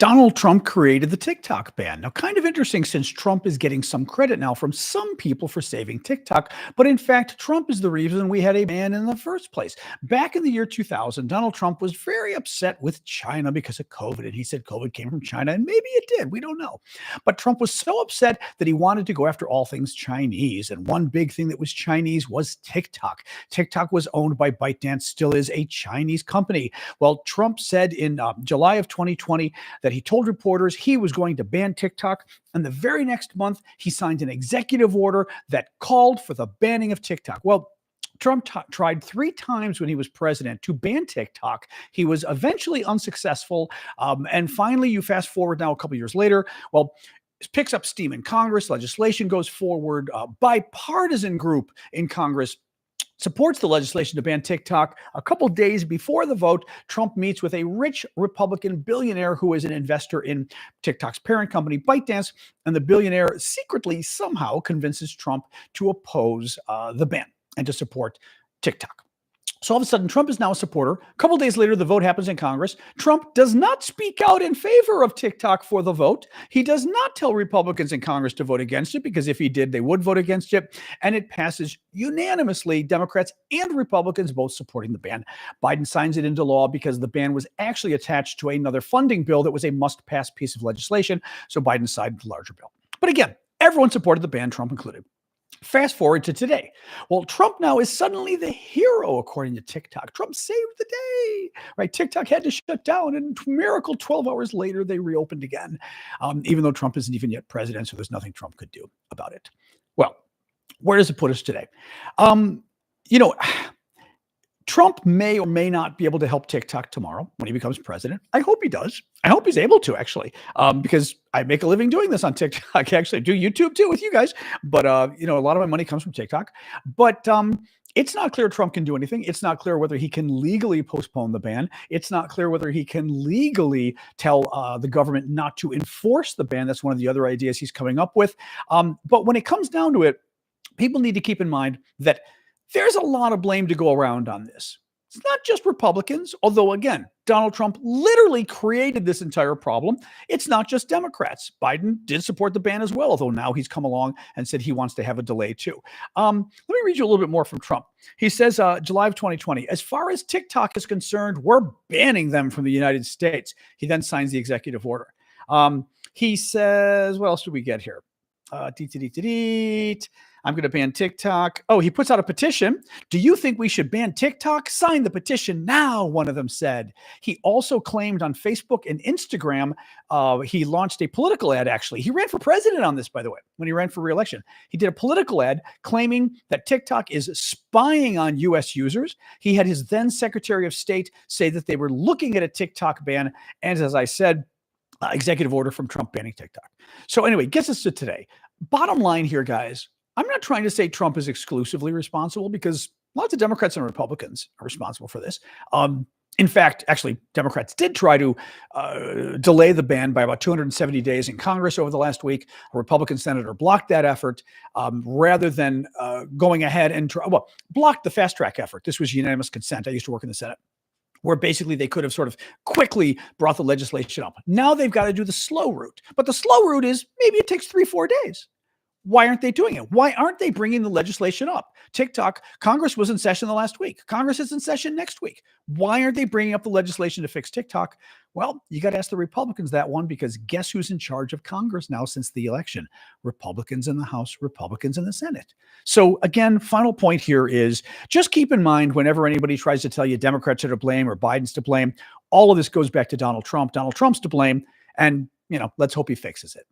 Donald Trump created the TikTok ban. Now, kind of interesting since Trump is getting some credit now from some people for saving TikTok. But in fact, Trump is the reason we had a ban in the first place. Back in the year 2000, Donald Trump was very upset with China because of COVID. And he said COVID came from China, and maybe it did. We don't know. But Trump was so upset that he wanted to go after all things Chinese. And one big thing that was Chinese was TikTok. TikTok was owned by ByteDance, still is a Chinese company. Well, Trump said in July of 2020 that he told reporters he was going to ban TikTok. And the very next month, he signed an executive order that called for the banning of TikTok. Well, Trump tried 3 times when he was president to ban TikTok. He was eventually unsuccessful. And finally, you fast forward now a couple years later, well, it picks up steam in Congress. Legislation goes forward. A bipartisan group in Congress supports the legislation to ban TikTok. A couple days before the vote, Trump meets with a rich Republican billionaire who is an investor in TikTok's parent company, ByteDance, and the billionaire secretly somehow convinces Trump to oppose the ban and to support TikTok. So all of a sudden, Trump is now a supporter. A couple days later, the vote happens in Congress. Trump does not speak out in favor of TikTok for the vote. He does not tell Republicans in Congress to vote against it, because if he did, they would vote against it. And it passes unanimously, Democrats and Republicans both supporting the ban. Biden signs it into law because the ban was actually attached to another funding bill that was a must-pass piece of legislation. So Biden signed the larger bill. But again, everyone supported the ban, Trump included. Fast forward to today. Well, Trump now is suddenly the hero, according to TikTok. Trump saved the day, right? TikTok had to shut down, and miracle 12 hours later, they reopened again, even though Trump isn't even yet president, so there's nothing Trump could do about it. Well, where does it put us today? Trump may or may not be able to help TikTok tomorrow when he becomes president. I hope he does. I hope he's able to, actually, because I make a living doing this on TikTok. Actually, I do YouTube too with you guys. But, a lot of my money comes from TikTok. But it's not clear Trump can do anything. It's not clear whether he can legally postpone the ban. It's not clear whether he can legally tell the government not to enforce the ban. That's one of the other ideas he's coming up with. But when it comes down to it, people need to keep in mind that there's a lot of blame to go around on this. It's not just Republicans, although, again, Donald Trump literally created this entire problem. It's not just Democrats. Biden did support the ban as well, although now he's come along and said he wants to have a delay too. Let me read you a little bit more from Trump. He says, July of 2020, as far as TikTok is concerned, we're banning them from the United States. He then signs the executive order. He says, what else do we get here? I'm going to ban TikTok. Oh, he puts out a petition. Do you think we should ban TikTok? Sign the petition now, one of them said. He also claimed on Facebook and Instagram, he launched a political ad, actually. He ran for president on this, by the way, when he ran for re-election. He did a political ad claiming that TikTok is spying on U.S. users. He had his then Secretary of State say that they were looking at a TikTok ban. And as I said, executive order from Trump banning TikTok. So anyway, gets us to today. Bottom line here, guys, I'm not trying to say Trump is exclusively responsible, because lots of Democrats and Republicans are responsible for this. In fact, actually, Democrats did try to delay the ban by about 270 days in Congress over the last week. A Republican senator blocked that effort rather than going ahead and blocked the fast track effort. This was unanimous consent. I used to work in the Senate, where basically they could have sort of quickly brought the legislation up. Now they've got to do the slow route. But the slow route is maybe it takes 3-4 days. Why aren't they doing it? Why aren't they bringing the legislation up? TikTok, Congress was in session the last week. Congress is in session next week. Why aren't they bringing up the legislation to fix TikTok? Well, you got to ask the Republicans that one, because guess who's in charge of Congress now since the election? Republicans in the House, Republicans in the Senate. So again, final point here is just keep in mind whenever anybody tries to tell you Democrats are to blame or Biden's to blame, all of this goes back to Donald Trump. Donald Trump's to blame, and let's hope he fixes it.